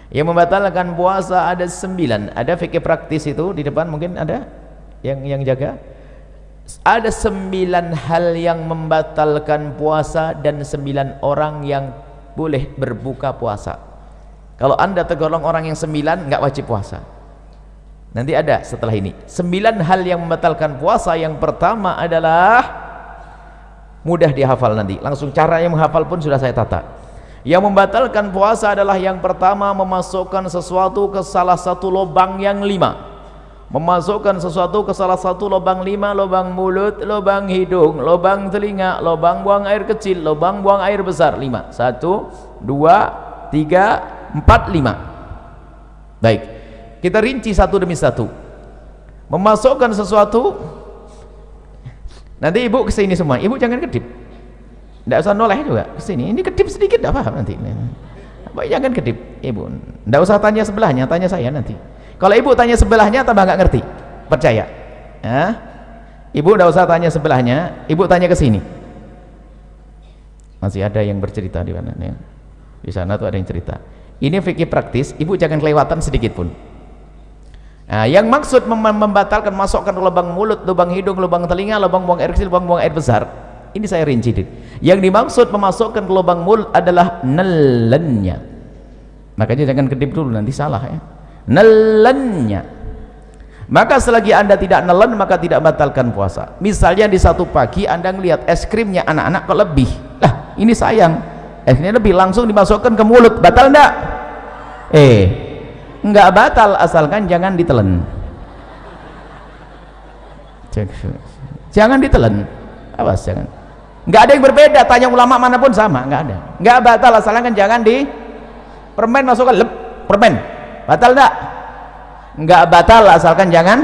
Yang membatalkan puasa ada 9. Ada fikih praktis itu di depan, mungkin ada yang jaga. Ada 9 hal yang membatalkan puasa dan 9 orang yang boleh berbuka puasa. Kalau anda tergolong orang yang 9, nggak wajib puasa. Nanti ada setelah ini 9 hal yang membatalkan puasa. Yang pertama adalah mudah dihafal, nanti langsung cara yang menghafal pun sudah saya tata. Yang membatalkan puasa adalah yang pertama, memasukkan sesuatu ke salah satu lubang yang 5. Memasukkan sesuatu ke salah satu lubang 5, lubang mulut, lubang hidung, lubang telinga, lubang buang air kecil, lubang buang air besar. 5. 1, 2, 3, 4, 5. Baik, kita rinci satu demi satu. Memasukkan sesuatu, nanti ibu kesini semua, ibu jangan kedip, tidak usah noleh juga kesini. Ini kedip sedikit tidak paham nanti. Jangan kedip ibu, tidak usah tanya sebelahnya, tanya saya nanti. Kalau ibu tanya sebelahnya tambah nggak ngerti, percaya ya? Ibu tidak usah tanya sebelahnya, ibu tanya ke sini. Masih ada yang bercerita di mana ya? Di sana tuh ada yang cerita. Ini fikih praktis, ibu jangan kelewatan sedikit pun. Nah, yang maksud membatalkan masukkan lubang mulut, lubang hidung, lubang telinga, lubang buang air kecil, lubang buang air besar, ini saya rinci. Yang dimaksud memasukkan ke lubang mulut adalah nelennya. Makanya jangan kedip dulu, nanti salah ya. Nelennya. Maka selagi anda tidak nelen, maka tidak batalkan puasa. Misalnya di satu pagi anda melihat es krimnya anak-anak kok lebih, lah ini sayang, esnya lebih, langsung dimasukkan ke mulut, batal enggak? Enggak batal asalkan jangan ditelan. Jangan ditelan, awas jangan. Enggak ada yang berbeda, tanya ulama manapun sama, enggak ada. Enggak batal asalkan jangan di permen masukkan lep, permen batal enggak? Enggak batal asalkan jangan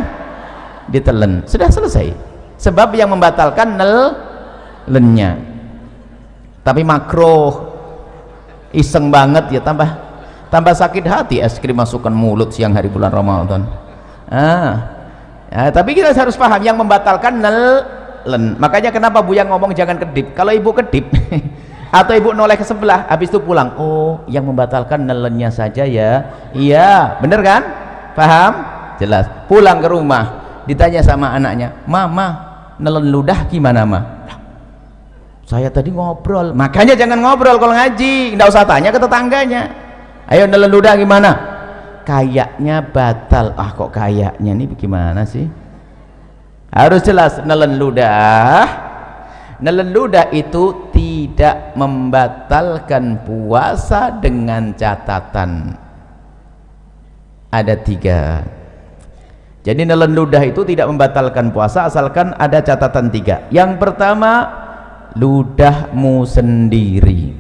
ditelan. Sudah selesai. Sebab yang membatalkan nelennya. Tapi makruh, iseng banget ya, tambah sakit hati es krim masukkan mulut siang hari bulan Ramadan. Tapi kita harus paham yang membatalkan nelen. Makanya kenapa Buya ngomong jangan kedip. Kalau ibu kedip atau ibu noleh ke sebelah, habis itu pulang, oh yang membatalkan nelennya saja ya. Iya bener kan, paham, jelas. Pulang ke rumah ditanya sama anaknya, mama nelen ludah gimana ma? Saya tadi ngobrol. Makanya jangan ngobrol kalau ngaji, nggak usah tanya ke tetangganya. Ayo nelen ludah gimana? Kayaknya batal. Kok kayaknya nih gimana sih? Harus jelas. Nelen ludah itu tidak membatalkan puasa dengan catatan ada 3. Jadi nelen ludah itu tidak membatalkan puasa asalkan ada catatan 3. Yang pertama, ludahmu sendiri.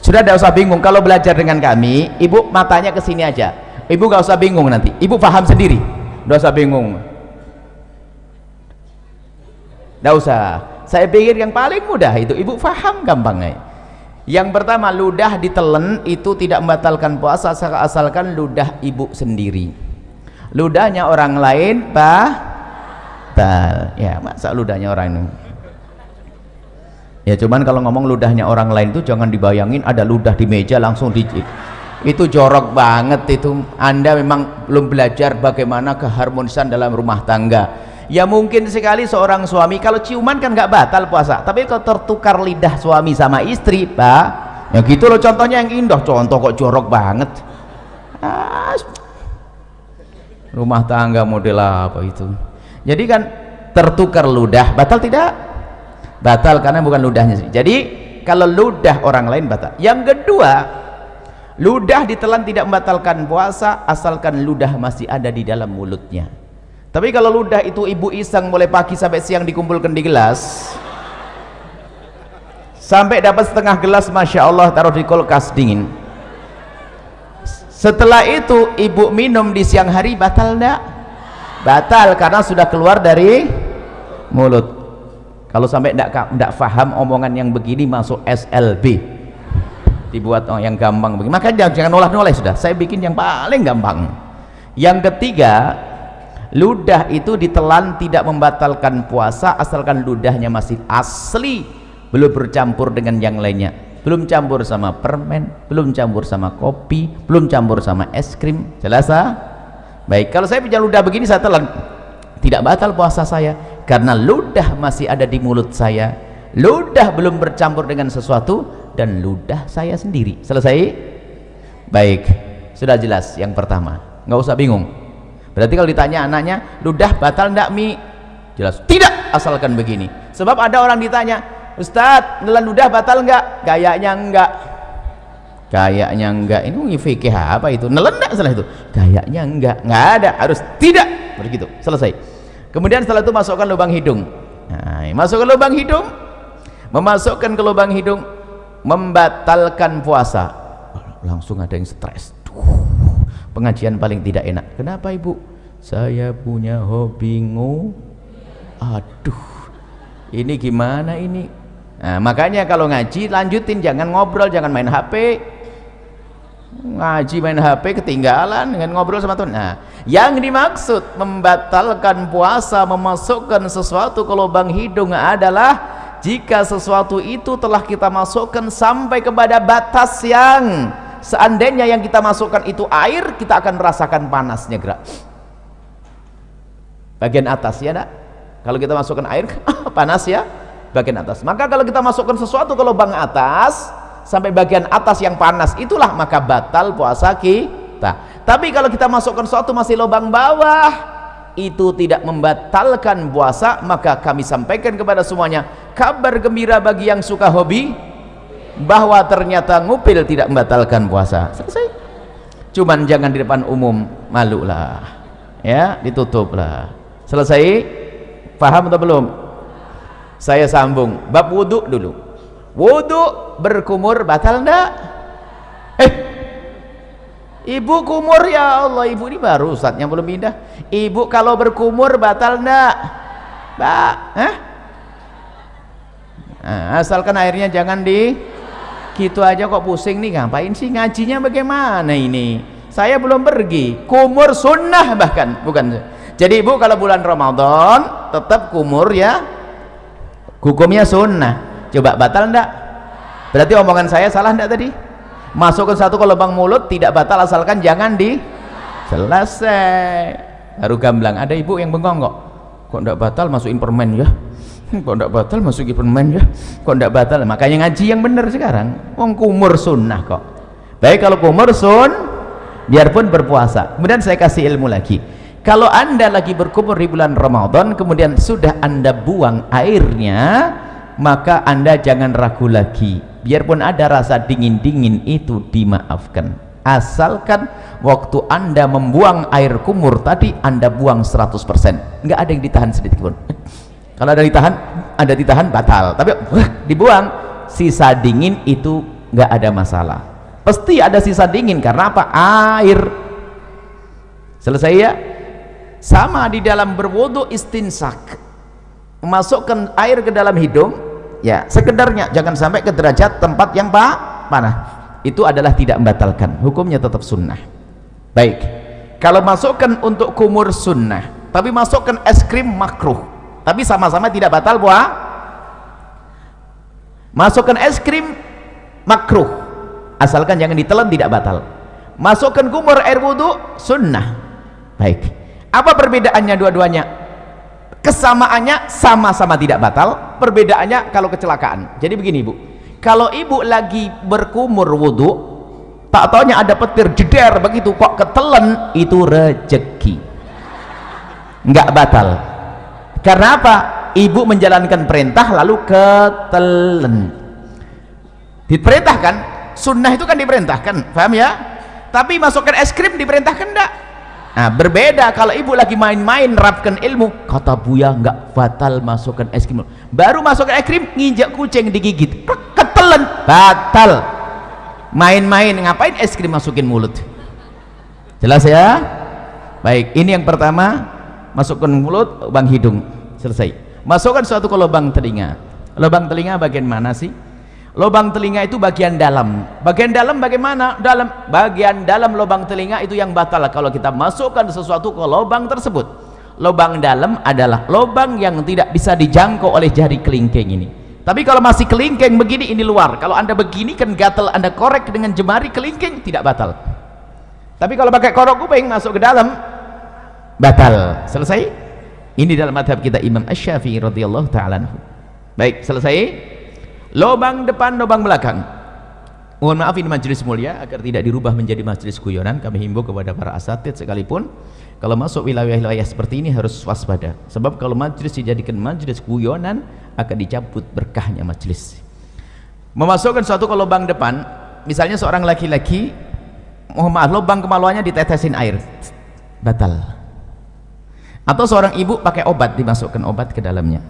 Sudah tidak usah bingung kalau belajar dengan kami, ibu matanya ke sini aja, ibu gak usah bingung, nanti ibu paham sendiri, tidak usah bingung, tidak usah. Saya pikir yang paling mudah itu ibu paham gampangnya. Yang pertama, ludah ditelan itu tidak membatalkan puasa asalkan ludah ibu sendiri. Ludahnya orang lain batal ya, masa ludahnya orang ini ya. Cuman kalau ngomong ludahnya orang lain itu jangan dibayangin ada ludah di meja langsung itu jorok banget. Itu Anda memang belum belajar bagaimana keharmonisan dalam rumah tangga. Ya mungkin sekali seorang suami kalau ciuman kan nggak batal puasa, tapi kalau tertukar lidah suami sama istri ya gitu loh. Contohnya yang indah, contoh kok jorok banget. Rumah tangga model apa itu? Jadi kan tertukar ludah, batal tidak? Batal karena bukan ludahnya sendiri. Jadi kalau ludah orang lain batal. Yang kedua, ludah ditelan tidak membatalkan puasa asalkan ludah masih ada di dalam mulutnya. Tapi kalau ludah itu ibu iseng mulai pagi sampai siang dikumpulkan di gelas, sampai dapat setengah gelas, masya Allah, taruh di kulkas dingin. Setelah itu ibu minum di siang hari, batal enggak? Batal karena sudah keluar dari mulut. Kalau sampai enggak paham omongan yang begini, masuk SLB, dibuat yang gampang begini. Makanya jangan noleh-noleh, sudah saya bikin yang paling gampang. Yang ketiga, ludah itu ditelan tidak membatalkan puasa asalkan ludahnya masih asli, belum bercampur dengan yang lainnya. belum campur sama permen, belum campur sama kopi, belum campur sama es krim. Jelas? Baik, kalau saya punya ludah begini saya telan, tidak batal puasa saya karena ludah masih ada di mulut saya, ludah belum bercampur dengan sesuatu, dan ludah saya sendiri. Selesai? Baik, sudah jelas yang pertama, nggak usah bingung. Berarti kalau ditanya anaknya, ludah batal enggak Mi? Jelas tidak, asalkan begini. Sebab ada orang ditanya, Ustadz, nelan ludah batal enggak? Kayaknya enggak. Kayaknya enggak. Ini fikih apa itu? Nelan enggak salah itu? Kayaknya enggak. Enggak ada, harus tidak. Begitu, selesai. Kemudian setelah itu masukkan lubang hidung. Nah, masukkan lubang hidung. Memasukkan ke lubang hidung membatalkan puasa. Langsung ada yang stres. Pengajian paling tidak enak. Kenapa Ibu? Saya punya hobi aduh, ini gimana ini? Nah, makanya kalau ngaji lanjutin, jangan ngobrol, jangan main HP. Ngaji main HP ketinggalan dengan ngobrol sama Tuhan. Nah, yang dimaksud membatalkan puasa, memasukkan sesuatu ke lubang hidung adalah jika sesuatu itu telah kita masukkan sampai kepada batas yang seandainya yang kita masukkan itu air, kita akan merasakan panasnya gerak bagian atas, ya nak? Kalau kita masukkan air panas ya bagian atas. Maka kalau kita masukkan sesuatu ke lubang atas sampai bagian atas yang panas, itulah maka batal puasa kita. Tapi kalau kita masukkan sesuatu masih lubang bawah, itu tidak membatalkan puasa. Maka kami sampaikan kepada semuanya kabar gembira bagi yang suka hobi, bahwa ternyata ngupil tidak membatalkan puasa. Selesai. Cuman jangan di depan umum, malu lah ya, ditutup lah. Selesai. Paham atau belum? Saya sambung bab wudhu dulu. Wudhu berkumur batal enggak? Ibu kumur, ya Allah, ibu ini baru Ustadznya belum pindah. Ibu kalau berkumur batal enggak? Nah, asalkan airnya jangan di gitu aja kok pusing nih, ngapain sih ngajinya bagaimana ini? Saya belum pergi. Kumur sunnah bahkan, bukan. Jadi ibu kalau bulan Ramadan tetap kumur ya, hukumnya sunnah. Coba batal enggak? Berarti omongan saya salah enggak tadi? Masukkan satu ke lubang mulut tidak batal asalkan jangan di selesai. Baru gamblang. Ada ibu yang bengong kok enggak batal masukin permen ya, kok enggak batal masukin permen ya, kok enggak batal. Makanya ngaji yang benar sekarang. Wong kumur sunnah kok. Baik, kalau kumur biarpun berpuasa. Kemudian saya kasih ilmu lagi. Kalau anda lagi berkumur di bulan Ramadan kemudian sudah anda buang airnya, maka anda jangan ragu lagi, biarpun ada rasa dingin-dingin itu dimaafkan, asalkan waktu anda membuang air kumur tadi anda buang 100%, nggak ada yang ditahan sedikit pun. Kalau ada ditahan batal, tapi dibuang, sisa dingin itu nggak ada masalah. Pasti ada sisa dingin karena apa? Air. Selesai ya? Sama di dalam berwudu istinsak, memasukkan air ke dalam hidung ya sekedarnya, jangan sampai ke derajat tempat yang panah. Itu adalah tidak membatalkan, hukumnya tetap sunnah. Baik, kalau masukkan untuk kumur sunnah, tapi masukkan es krim makruh, tapi sama-sama tidak batal puasa. Masukkan es krim makruh asalkan jangan ditelan, tidak batal. Masukkan kumur air wudu sunnah. Baik, apa perbedaannya dua-duanya? Kesamaannya sama-sama tidak batal, perbedaannya kalau kecelakaan. Jadi begini ibu, kalau ibu lagi berkumur wudu, tak taunya ada petir jeder begitu kok ketelen, itu rezeki, nggak batal. Karena apa? Ibu menjalankan perintah lalu ketelen. Diperintahkan, sunnah itu kan diperintahkan, paham ya? Tapi masukkan es krim diperintahkan enggak? Nah, berbeda kalau ibu lagi main-main rapkan ilmu, kata Buya nggak batal masukkan es krim. Baru masukkan es krim nginjak kucing digigit, ketelen, batal. Main-main ngapain es krim masukin mulut? Jelas ya? Baik, ini yang pertama, masukkan mulut, lubang hidung, selesai. Masukkan suatu ke lubang telinga. Lubang telinga bagian mana sih? Lubang telinga itu bagian dalam. Bagian dalam bagaimana? Bagian dalam lubang telinga itu yang batal kalau kita masukkan sesuatu ke lubang tersebut. Lubang dalam adalah lubang yang tidak bisa dijangkau oleh jari kelingking ini. Tapi kalau masih kelingking begini, ini luar. Kalau anda begini kan gatal, anda korek dengan jemari kelingking, tidak batal. Tapi kalau pakai korok kuping masuk ke dalam, batal. Selesai. Ini dalam madhab kita Imam Asy-Syafi'i radhiyallahu ta'ala anhu. Baik, selesai. Lubang depan, lubang belakang. Mohon maaf, ini majelis mulia, agar tidak dirubah menjadi majelis guyonan. Kami himbau kepada para asatidz sekalipun, kalau masuk wilayah-wilayah seperti ini harus waspada. Sebab kalau majelis dijadikan majelis guyonan, akan dicabut berkahnya majelis. Memasukkan suatu ke lubang depan, misalnya seorang laki-laki, mohon maaf, lubang kemaluannya ditetesin air, batal. Atau seorang ibu pakai obat, dimasukkan obat ke dalamnya,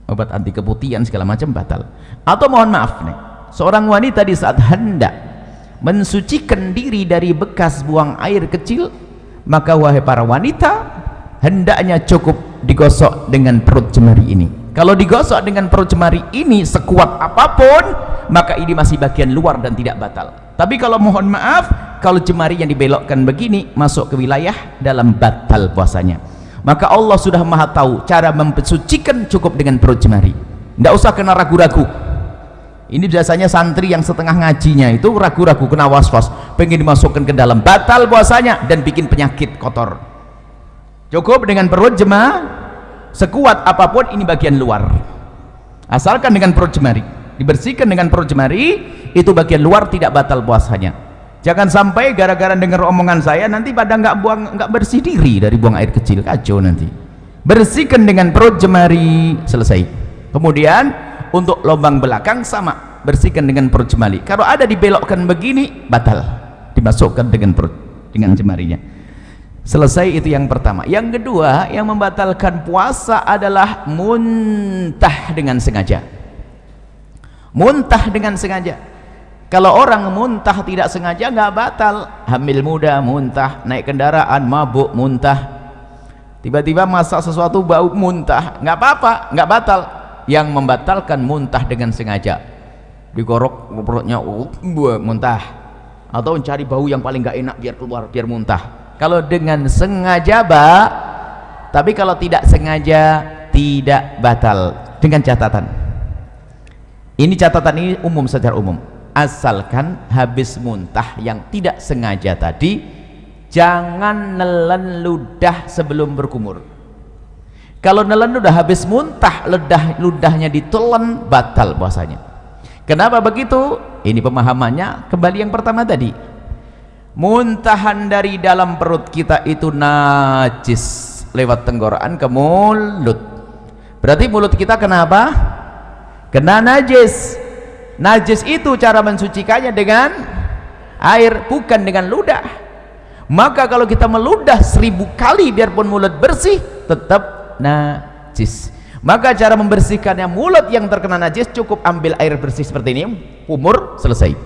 obat anti keputihan segala macam, batal. Atau mohon maaf nih, seorang wanita di saat hendak mensucikan diri dari bekas buang air kecil, maka wahai para wanita, hendaknya cukup digosok dengan perut jemari ini. Kalau digosok dengan perut jemari ini sekuat apapun, maka ini masih bagian luar dan tidak batal. Tapi kalau mohon maaf, kalau jemari yang dibelokkan begini masuk ke wilayah dalam, batal puasanya. Maka Allah sudah maha tahu cara mensucikan, cukup dengan perut jemari, tidak usah kena ragu-ragu. Ini biasanya santri yang setengah ngajinya itu ragu-ragu, kena was-was, pengen dimasukkan ke dalam, batal puasanya dan bikin penyakit kotor. Cukup dengan perut jemari, sekuat apapun ini bagian luar, asalkan dengan perut jemari, dibersihkan dengan perut jemari, itu bagian luar, tidak batal puasanya. Jangan sampai gara-gara dengar omongan saya nanti pada nggak bersih diri dari buang air kecil, kacau nanti. Bersihkan dengan perut jemari, selesai. Kemudian untuk lubang belakang sama, bersihkan dengan perut jemari. Kalau ada dibelokkan begini, batal, dimasukkan dengan perut, dengan jemarinya. Selesai, itu yang pertama. Yang kedua, yang membatalkan puasa adalah muntah dengan sengaja. Muntah dengan sengaja. Kalau orang muntah tidak sengaja nggak batal. Hamil muda muntah, naik kendaraan mabuk muntah, tiba-tiba masak sesuatu bau muntah, nggak apa-apa, nggak batal. Yang membatalkan muntah dengan sengaja, digorok perutnya, muntah, atau mencari bau yang paling nggak enak biar keluar, biar muntah. Kalau dengan sengaja tapi kalau tidak sengaja tidak batal. Dengan catatan, ini catatan ini umum, secara umum, asalkan habis muntah yang tidak sengaja tadi, jangan nelen ludah sebelum berkumur. Kalau nelen ludah habis muntah, ludahnya ditelan, batal puasanya. Kenapa begitu? Ini pemahamannya kembali yang pertama tadi. Muntahan dari dalam perut kita itu najis lewat tenggorokan ke mulut. Berarti mulut kita kenapa? Kena najis. Najis itu cara mensucikannya dengan air, bukan dengan ludah. Maka kalau kita meludah 1000 kali biarpun mulut bersih, tetap najis. Maka cara membersihkannya mulut yang terkena najis, cukup ambil air bersih seperti ini, umur, selesai.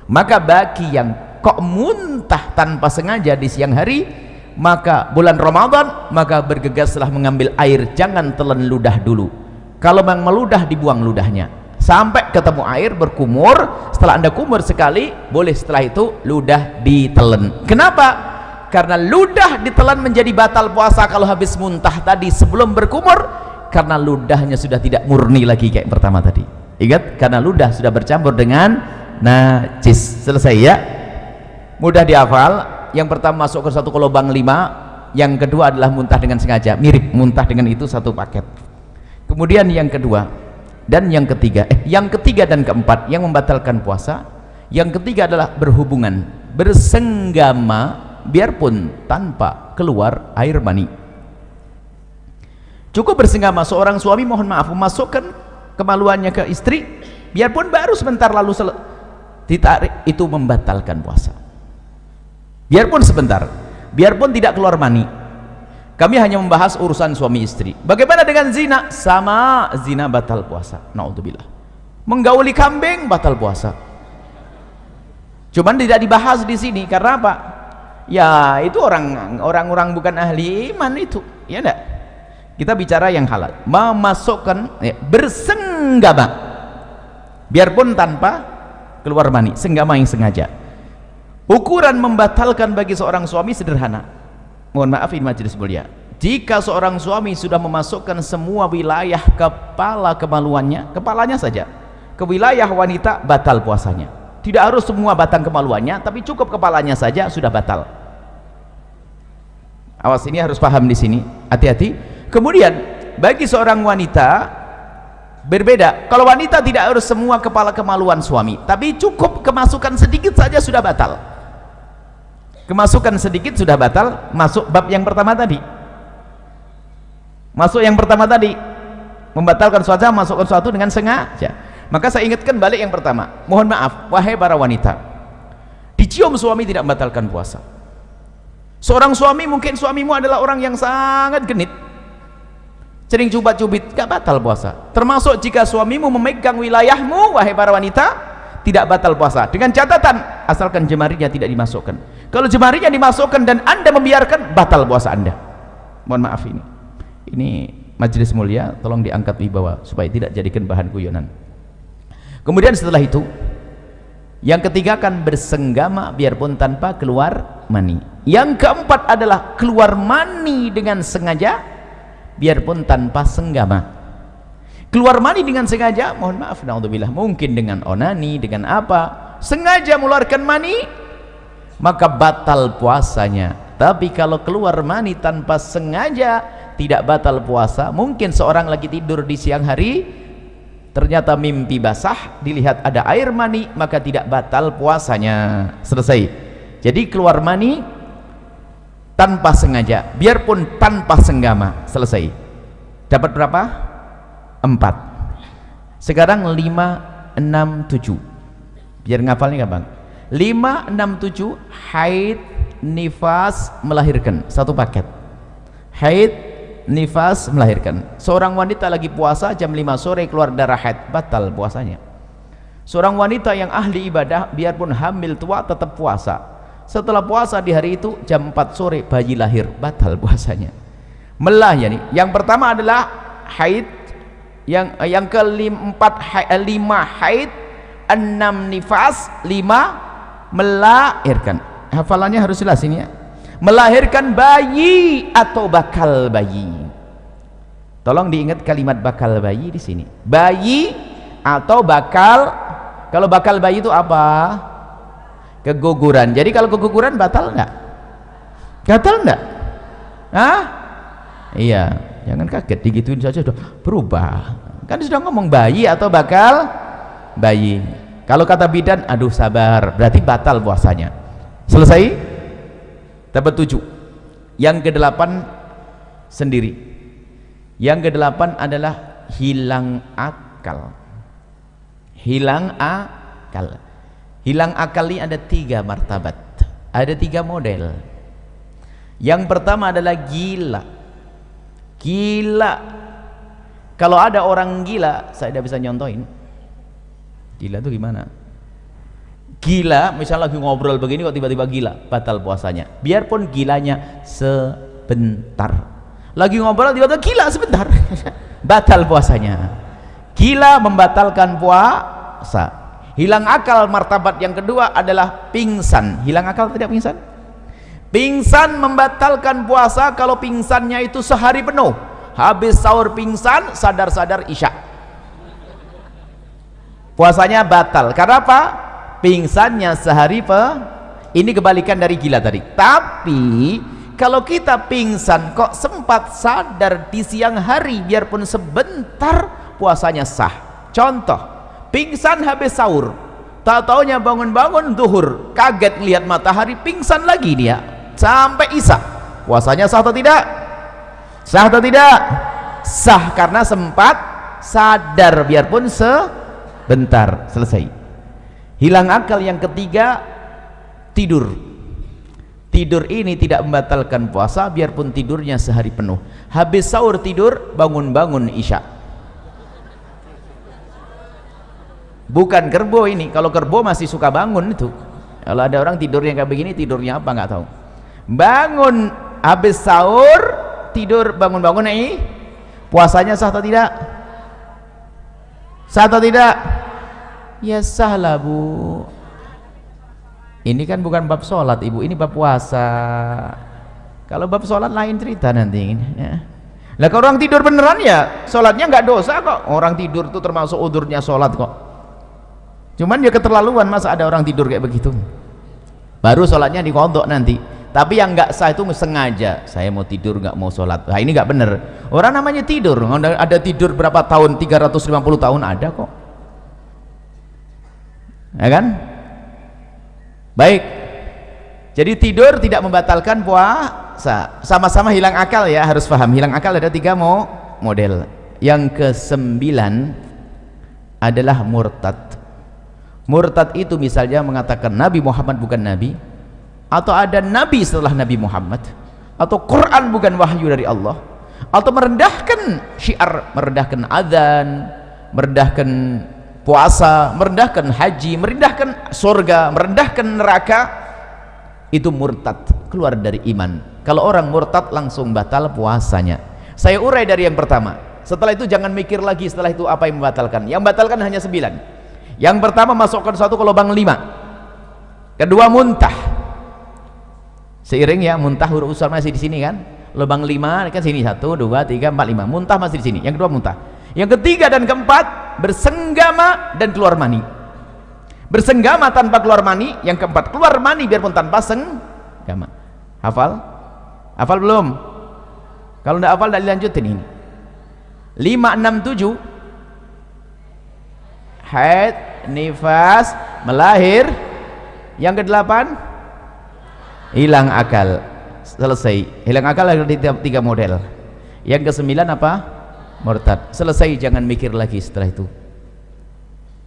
Maka bagi yang kok muntah tanpa sengaja di siang hari, maka bulan Ramadan, maka bergegaslah mengambil air, jangan telan ludah dulu. Kalau memang meludah, dibuang ludahnya sampai ketemu air, berkumur. Setelah anda kumur sekali, boleh setelah itu ludah ditelan. Kenapa? Karena ludah ditelan menjadi batal puasa kalau habis muntah tadi sebelum berkumur, karena ludahnya sudah tidak murni lagi kayak pertama tadi. Ingat, karena ludah sudah bercampur dengan najis. Selesai ya, mudah dihafal. Yang pertama masuk ke satu ke lubang 5, yang kedua adalah muntah dengan sengaja, mirip muntah dengan itu satu paket. Kemudian yang kedua dan yang ketiga, yang ketiga dan keempat yang membatalkan puasa, yang ketiga adalah berhubungan, bersenggama biarpun tanpa keluar air mani. Cukup bersenggama, seorang suami mohon maaf memasukkan kemaluannya ke istri biarpun baru sebentar lalu ditarik, itu membatalkan puasa. Biarpun sebentar, biarpun tidak keluar mani. Kami hanya membahas urusan suami istri. Bagaimana dengan zina? Sama, zina batal puasa. Naudzubillah. Menggauli kambing batal puasa. Cuman tidak dibahas di sini karena apa? Ya itu orang-orang bukan ahli iman itu, ya enggak? Kita bicara yang halal. Memasukkan, bersenggama, biarpun tanpa keluar mani, senggama yang sengaja. Ukuran membatalkan bagi seorang suami sederhana. Mohon maaf ini majelis mulia, jika seorang suami sudah memasukkan semua wilayah kepala kemaluannya, kepalanya saja, ke wilayah wanita, batal puasanya. Tidak harus semua batang kemaluannya, tapi cukup kepalanya saja sudah batal. Awas, ini harus paham di sini, hati-hati. Kemudian bagi seorang wanita berbeda. Kalau wanita tidak harus semua kepala kemaluan suami, tapi cukup kemasukan sedikit saja sudah batal. Kemasukan sedikit sudah batal. Masuk bab yang pertama tadi. Masuk yang pertama tadi, membatalkan suatu, masukkan suatu dengan sengaja. Maka saya ingatkan balik yang pertama. Mohon maaf, wahai para wanita, dicium suami tidak membatalkan puasa. Seorang suami, mungkin suamimu adalah orang yang sangat genit, sering cubit-cubit, gak batal puasa. Termasuk jika suamimu memegang wilayahmu, wahai para wanita, tidak batal puasa, dengan catatan asalkan jemarinya tidak dimasukkan. Kalau jemarinya dimasukkan dan anda membiarkan, batal puasa anda. Mohon maaf, ini majelis mulia, tolong diangkat wibawa supaya tidak jadikan bahan guyonan. Kemudian setelah itu, yang ketiga kan bersenggama biarpun tanpa keluar mani. Yang keempat adalah keluar mani dengan sengaja biarpun tanpa senggama. Keluar mani dengan sengaja, mohon maaf, naudzubillah, mungkin dengan onani, dengan apa, sengaja mengeluarkan mani, maka batal puasanya. Tapi kalau keluar mani tanpa sengaja, tidak batal puasa. Mungkin seorang lagi tidur di siang hari, ternyata mimpi basah, dilihat ada air mani, maka tidak batal puasanya. Selesai. Jadi keluar mani tanpa sengaja, biarpun tanpa senggama, selesai. Dapat berapa? 4. Sekarang 5, 6, 7. Biar ngafalnya gampang. 5, 6, 7, haid, nifas, melahirkan. Satu paket. Haid, nifas, melahirkan. Seorang wanita lagi puasa jam 5 sore keluar darah haid, batal puasanya. Seorang wanita yang ahli ibadah biarpun hamil tua tetap puasa. Setelah puasa di hari itu jam 4 sore bayi lahir, batal puasanya. Melah ya nih. Yang pertama adalah haid, yang keempat 5 haid, 6 nifas, 5 melahirkan. Hafalannya harus jelas ini ya. Melahirkan bayi atau bakal bayi. Tolong diingat kalimat bakal bayi di sini. Bayi atau bakal. Kalau bakal bayi itu apa? Keguguran. Jadi kalau keguguran batal enggak? Batal enggak? Hah? Iya, jangan kaget digituin saja sudah berubah. Kan sudah ngomong bayi atau bakal bayi. Kalau kata bidan, aduh sabar, berarti batal puasanya. Selesai? Dapat 7. Yang ke-8 sendiri. Yang ke-8 adalah hilang akal. Hilang akal. Hilang akal ini ada 3 martabat, ada 3 model. Yang pertama adalah gila. Gila. Kalau ada orang gila, saya tidak bisa nyontohin. Gila itu gimana? Gila, misalnya lagi ngobrol begini kok tiba-tiba gila, batal puasanya. Biarpun gilanya sebentar. Lagi ngobrol tiba-tiba gila sebentar, batal puasanya. Gila membatalkan puasa. Hilang akal martabat yang kedua adalah pingsan. Hilang akal tidak pingsan? Pingsan membatalkan puasa kalau pingsannya itu sehari penuh. Habis sahur pingsan, sadar-sadar isya. Puasanya batal. Karena apa? Pingsannya sehari ini kebalikan dari gila tadi. Tapi kalau kita pingsan kok sempat sadar di siang hari biarpun sebentar, puasanya sah. Contoh, pingsan habis sahur, tak taunya bangun-bangun zuhur, kaget lihat matahari, pingsan lagi dia sampai isya. Puasanya sah atau tidak? Sah atau tidak? Sah, karena sempat sadar biarpun sebentar. Selesai. Hilang akal yang ketiga, tidur. Tidur ini tidak membatalkan puasa biarpun tidurnya sehari penuh. Habis sahur tidur, bangun-bangun isya. Bukan kerbau ini. Kalau kerbau masih suka bangun itu. Kalau ada orang tidurnya kayak begini, tidurnya apa nggak tahu. Bangun habis sahur, tidur bangun-bangun ini, puasanya sah atau tidak? Sah atau tidak? Ya sah lah bu. Ini kan bukan bab sholat ibu, ini bab puasa. Kalau bab sholat lain cerita nanti ya. Lah kalau orang tidur beneran ya sholatnya nggak dosa kok. Orang tidur tuh termasuk udurnya sholat kok. Cuman ya keterlaluan, masa ada orang tidur kayak begitu. Baru sholatnya diqadha nanti. Tapi yang nggak sah itu sengaja, saya mau tidur nggak mau sholat. Nah ini nggak bener. Orang namanya tidur, ada tidur berapa tahun, 350 tahun ada kok, ya kan? Baik, jadi tidur tidak membatalkan puasa. Sama-sama hilang akal ya, harus paham. Hilang akal ada 3 model. Yang ke-9 adalah murtad. Murtad itu misalnya mengatakan Nabi Muhammad bukan Nabi, atau ada Nabi setelah Nabi Muhammad, atau Quran bukan wahyu dari Allah, atau merendahkan syiar, merendahkan adzan, merendahkan puasa, merendahkan haji, merendahkan surga, merendahkan neraka. Itu murtad, keluar dari iman. Kalau orang murtad langsung batal puasanya. Saya urai dari yang pertama, setelah itu jangan mikir lagi setelah itu apa yang membatalkan. Yang membatalkan hanya 9. Yang pertama, masukkan satu ke lubang 5. Kedua, muntah. Seiring ya, muntah huruf usar masih di sini kan, lubang 5 kan sini, 1, 2, 3, 4, 5, muntah masih di sini. Yang kedua muntah. Yang ketiga dan keempat, bersenggama dan keluar mani. Bersenggama tanpa keluar mani. Yang keempat, keluar mani biarpun tanpa senggama. Hafal? Hafal belum? Kalau tidak hafal, tidak dilanjutin ini. 5, 6, 7 haid, nifas, melahir. Yang ke-8 hilang akal. Selesai. Hilang akal ada 3 model. Yang ke-9 apa? Murtad. Selesai, jangan mikir lagi setelah itu.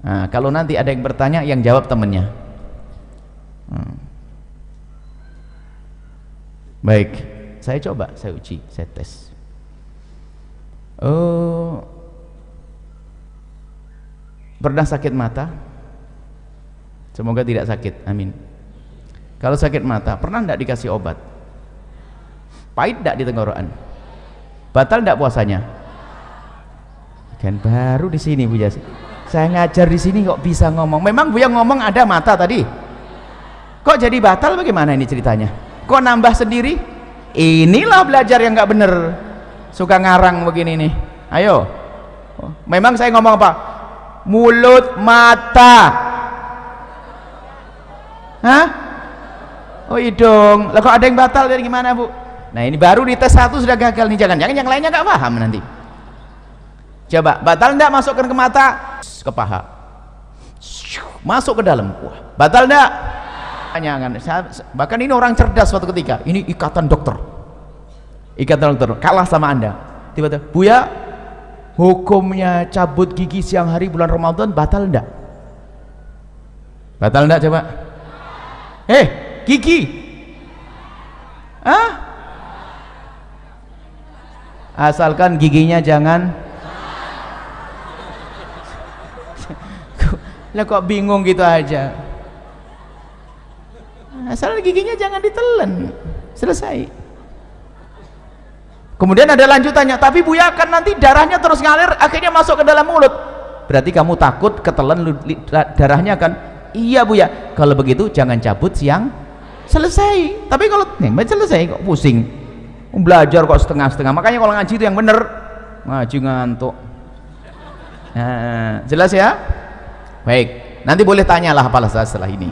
Nah, kalau nanti ada yang bertanya, yang jawab temannya. Baik, saya coba, saya uji, saya tes. Pernah sakit mata? Semoga tidak sakit, amin. Kalau sakit mata, pernah tidak dikasih obat? Pahit tidak di tenggorokan? Batal tidak puasanya? Kan baru di sini Bu Yas. Saya ngajar di sini kok bisa ngomong. Memang Bu yang ngomong ada mata tadi. Kok jadi batal, bagaimana ini ceritanya? Kok nambah sendiri? Inilah belajar yang nggak bener. Suka ngarang begini nih. Ayo. Memang saya ngomong apa? Mulut, mata. Hah? Oh hidung. Lah kok ada yang batal, dari gimana Bu? Nah ini baru di tes 1 sudah gagal nih. Jangan-jangan yang lainnya nggak paham nanti. Coba, batal enggak masukkan ke mata, ke paha, masuk ke dalam. Wah, batal enggak? Jangan. Bahkan ini orang cerdas suatu ketika. Ini ikatan dokter. Ikatan dokter kalah sama Anda. Tiba-tiba, Buya, hukumnya cabut gigi siang hari bulan Ramadan batal enggak? Batal enggak coba? Gigi. Asalkan giginya jangan. Lah kok bingung gitu aja. Asal giginya jangan ditelan. Selesai. Kemudian ada lanjutannya, tapi Buya kan nanti darahnya terus ngalir akhirnya masuk ke dalam mulut. Berarti kamu takut ketelan darahnya kan? Iya Buya. Kalau begitu jangan cabut siang. Selesai. Tapi kalau selesai kok pusing. Belajar kok setengah-setengah. Makanya kalau ngaji itu yang bener. Ngaji ngantuk. Nah, jelas ya? Baik, nanti boleh tanyalah apalah setelah ini.